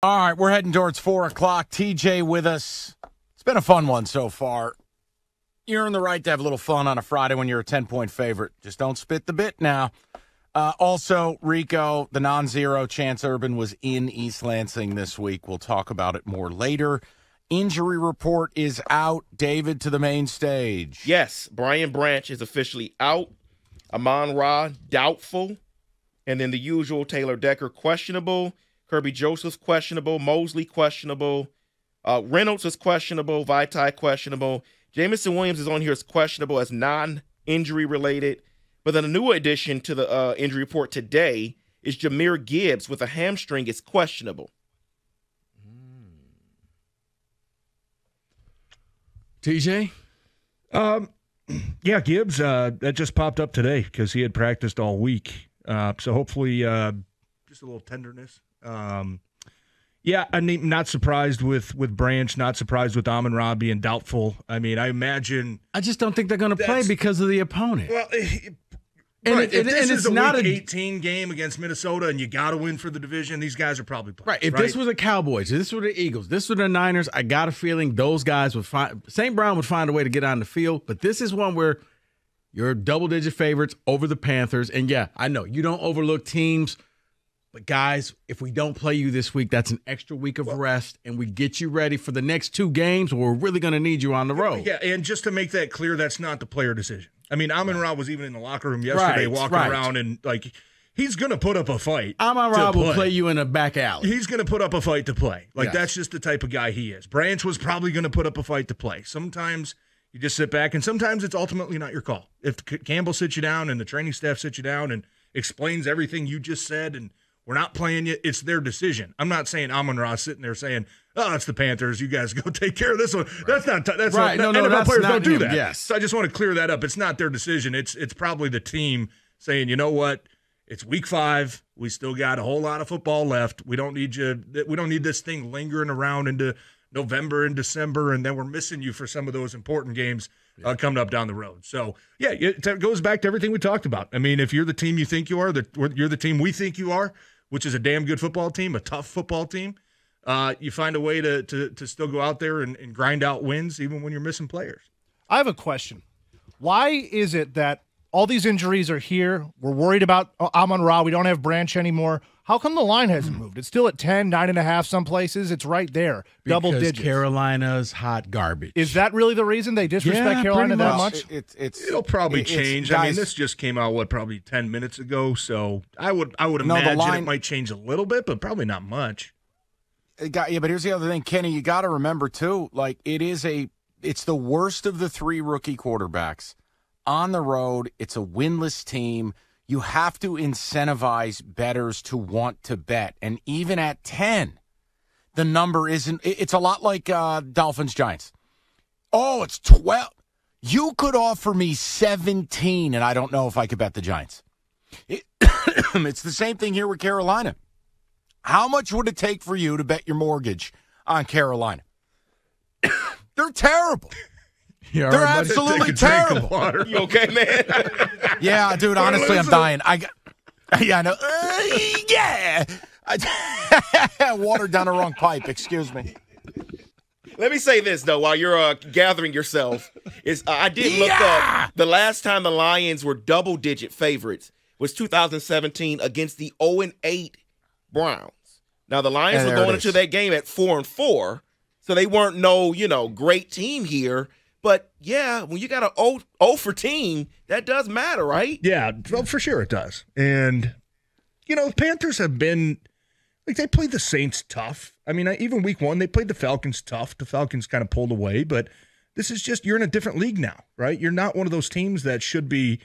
All right, we're heading towards 4 o'clock. TJ with us. It's been a fun one so far. You earn the right to have a little fun on a Friday when you're a 10-point favorite. Just don't spit the bit now. Also, Rico, the non-zero Chance Urban was in East Lansing this week. We'll talk about it more later. Injury report is out. David, to the main stage. Yes, Brian Branch is officially out. Amon-Ra, doubtful. And then the usual Taylor Decker, questionable. Kirby Joseph's questionable. Mosley, questionable. Reynolds is questionable. Vaitai, questionable. Jamison Williams is on here as questionable as non-injury related. But then a new addition to the injury report today is Jahmyr Gibbs with a hamstring is questionable. TJ? Yeah, Gibbs, that just popped up today because he had practiced all week. So hopefully just a little tenderness. Yeah, I'm not surprised with Branch, not surprised with Amon-Ra being doubtful. I mean, I imagine... I just don't think they're going to play because of the opponent. Well, if this is a Week 18 game against Minnesota and you got to win for the division, these guys are probably playing. Right. If this was the Cowboys, if this were the Eagles, this were the Niners, I got a feeling those guys would find – St. Brown would find a way to get on the field. But this is one where you're double-digit favorites over the Panthers. And, yeah, I know you don't overlook teams – but, guys, if we don't play you this week, that's an extra week of rest, and we get you ready for the next 2 games where we're really going to need you on the road. Yeah, and just to make that clear, that's not the player decision. I mean, Amon-Ra was even in the locker room yesterday walking around, and, like, he's going to put up a fight. Amon-Ra will play you in a back alley. He's going to put up a fight to play. Like, that's just the type of guy he is. Branch was probably going to put up a fight to play. Sometimes you just sit back, and sometimes it's ultimately not your call. If Campbell sits you down and the training staff sits you down and explains everything you just said and we're not playing you, it's their decision. I'm not saying Amon-Ra sitting there saying, "Oh, it's the Panthers. You guys go take care of this one." That's not. That's right. Not, no, NFL players don't do him. that. Yes. So I just want to clear that up. It's not their decision. It's probably the team saying, "You know what? It's week 5. We still got a whole lot of football left. We don't need you. We don't need this thing lingering around into November and December, and then we're missing you for some of those important games coming up down the road." So yeah, it goes back to everything we talked about. I mean, if you're the team you think you are, you're the team we think you are, which is a damn good football team, a tough football team, you find a way to still go out there and grind out wins even when you're missing players. I have a question. Why is it that all these injuries are here? We're worried about Amon-Ra. We don't have Branch anymore. How come the line hasn't moved? It's still at 10, 9.5 some places. It's right there, double digits. Carolina's hot garbage. Is that really the reason they disrespect Carolina that much? It'll probably change. I mean, this just came out, probably 10 minutes ago, so I would imagine it might change a little bit, but probably not much. But here's the other thing, Kenny, you got to remember, too, like it's the worst of the 3 rookie quarterbacks. On the road, it's a winless team. You have to incentivize bettors to want to bet. And even at 10, the number isn't – it's a lot like Dolphins-Giants. Oh, it's 12. You could offer me 17, and I don't know if I could bet the Giants. It's the same thing here with Carolina. How much would it take for you to bet your mortgage on Carolina? They're terrible. They're absolutely terrible. You okay, man? Yeah, dude, honestly, I'm dying. I know. Water down the wrong pipe, excuse me. Let me say this, though, while you're gathering yourself. I did look up the last time the Lions were double-digit favorites was 2017 against the 0-8 Browns. Now, the Lions were going into that game at 4-4, so they weren't no great team here. But, yeah, when you got an 0 for team, that does matter, right? Yeah, well, for sure it does. And, the Panthers have been – they played the Saints tough. I mean, even week 1, they played the Falcons tough. The Falcons kind of pulled away. But this is just – you're in a different league now, right? You're not one of those teams that should be,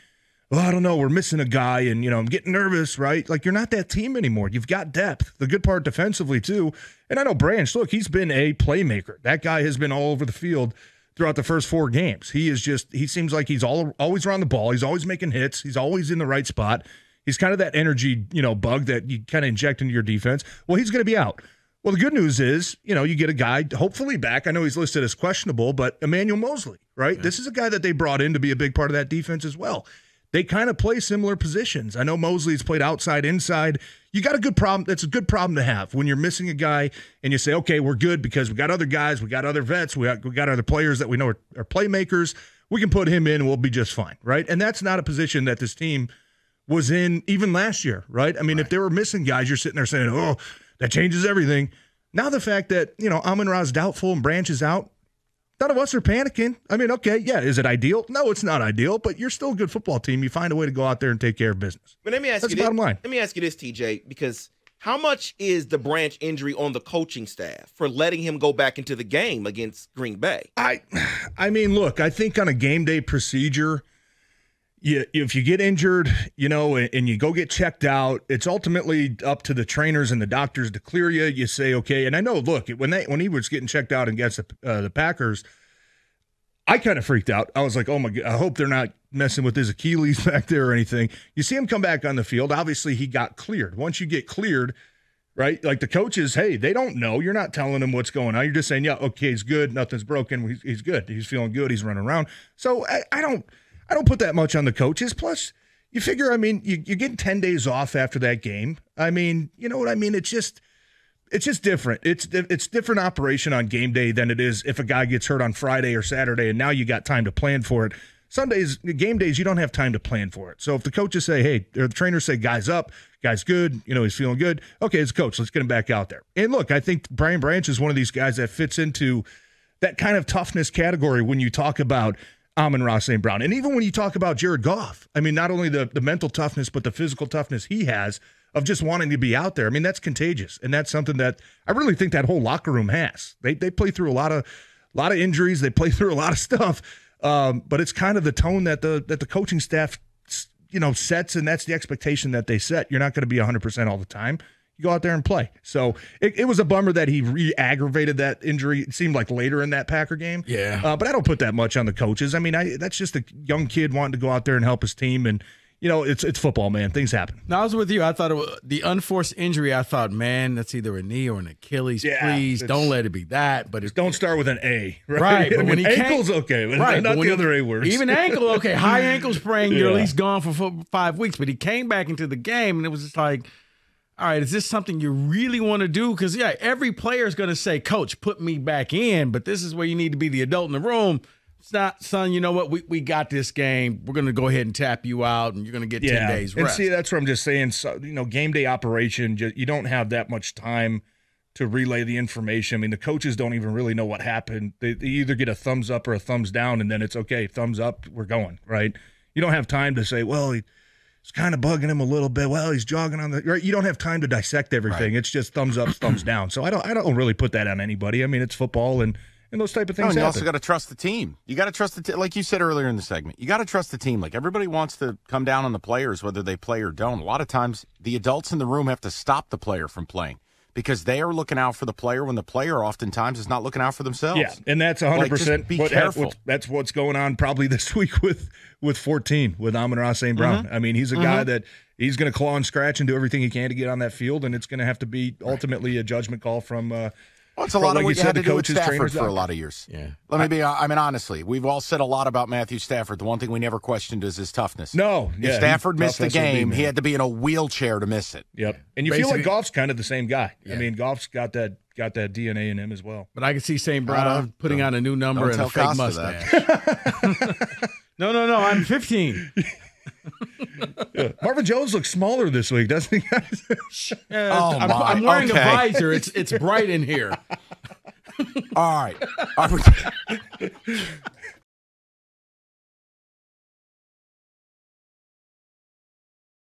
I don't know, we're missing a guy and, I'm getting nervous, right? Like, you're not that team anymore. You've got depth. The good part defensively, too. And I know Branch, look, he's been a playmaker. That guy has been all over the field throughout the first 4 games. He seems like he's always around the ball. He's always making hits. He's always in the right spot. He's kind of that energy, bug that you kind of inject into your defense. Well, he's going to be out. Well, the good news is, you get a guy hopefully back. I know he's listed as questionable, but Emmanuel Mosley, right? Yeah. This is a guy that they brought in to be a big part of that defense as well. they kind of play similar positions. I know Mosley's played outside, inside. You got a good problem. That's a good problem to have when you're missing a guy and you say, okay, we're good because we got other guys, we got other vets, we got other players that we know are playmakers. We can put him in and we'll be just fine, right? And that's not a position that this team was in even last year, right? I mean, if they were missing guys, you're sitting there saying, oh, that changes everything. Now the fact that, Amon-Ra's doubtful and Branch is out, none of us are panicking. I mean, okay, yeah, is it ideal? No, it's not ideal, but you're still a good football team. You find a way to go out there and take care of business. But let me ask That's you the bottom line. Let me ask you this, TJ, because how much is the Branch injury on the coaching staff for letting him go back into the game against Green Bay? I mean, look, I think on a game day procedure, if you get injured, and you go get checked out, it's ultimately up to the trainers and the doctors to clear you. You say, okay, and I know, look, when he was getting checked out against the Packers, I kind of freaked out. I was like, oh my God, I hope they're not messing with his Achilles back there or anything. You see him come back on the field. Obviously, he got cleared. Once you get cleared, right, like the coaches, hey, they don't know. You're not telling them what's going on. You're just saying, yeah, okay, he's good. Nothing's broken. He's good. He's feeling good. He's running around. So I don't put that much on the coaches. Plus, you figure, I mean, you're getting 10 days off after that game. I mean, you know what I mean? It's just different. It's different operation on game day than it is if a guy gets hurt on Friday or Saturday and now you got time to plan for it. Sundays, game days, you don't have time to plan for it. So if the coaches say, hey, or the trainers say, guy's up, guy's good, he's feeling good. Okay, as a coach, let's get him back out there. And look, I think Brian Branch is one of these guys that fits into that kind of toughness category when you talk about Amon-Ra St. Brown. And even when you talk about Jared Goff, I mean, not only the mental toughness, but the physical toughness he has of just wanting to be out there. I mean, that's contagious. And that's something that I really think that whole locker room has. They play through a lot of injuries. They play through a lot of stuff. But it's kind of the tone that the coaching staff, sets, and that's the expectation that they set. You're not going to be 100% all the time. You go out there and play. So it was a bummer that he re-aggravated that injury. It seemed like later in that Packer game. Yeah. But I don't put that much on the coaches. I mean, that's just a young kid wanting to go out there and help his team. And, it's football, man. Things happen. No, I was with you. I thought the unforced injury, I thought, man, that's either a knee or an Achilles. Yeah, please don't let it be that. But don't start with an A. Right. But when ankle's okay. But right. Not the other A words. Even ankle, okay. High ankle sprain, you're at least gone for 5 weeks. But he came back into the game, and it was just like, all right, is this something you really want to do? Because, every player is going to say, Coach, put me back in. But this is where you need to be the adult in the room. It's not, son, you know what? We got this game. We're going to go ahead and tap you out, and you're going to get 10 days rest. And see, that's what I'm just saying. So, game day operation, you don't have that much time to relay the information. I mean, the coaches don't even really know what happened. They either get a thumbs up or a thumbs down, and then it's okay, thumbs up, we're going, right? You don't have time to say, well, it's kind of bugging him a little bit. Well, he's jogging on the right. You don't have time to dissect everything. Right. It's just thumbs up, thumbs down. So I don't really put that on anybody. I mean, it's football and those type of things. You also got to trust the team. You got to trust the team, like you said earlier in the segment. You got to trust the team. Like everybody wants to come down on the players, whether they play or don't. A lot of times, the adults in the room have to stop the player from playing because they are looking out for the player when the player oftentimes is not looking out for themselves. Yeah, and that's 100%. Be careful. That's what's going on probably this week with 14 with Amon-Ra St. Brown. I mean, he's a guy that he's going to claw and scratch and do everything he can to get on that field, and it's going to have to be ultimately a judgment call from. It's a lot of what you had to do with Stafford for a lot of years. Yeah. Let me be. I mean, honestly, we've all said a lot about Matthew Stafford. The one thing we never questioned is his toughness. No. If Stafford missed the game, he had to be in a wheelchair to miss it. Yep. And you feel like Goff's kind of the same guy. Yeah. I mean, Goff's got that DNA in him as well. But I can see St. Brown putting on a new number and a fake mustache. No. I'm 15. Yeah. Marvin Jones looks smaller this week, doesn't he, guys? I'm wearing a visor. It's bright in here. All right.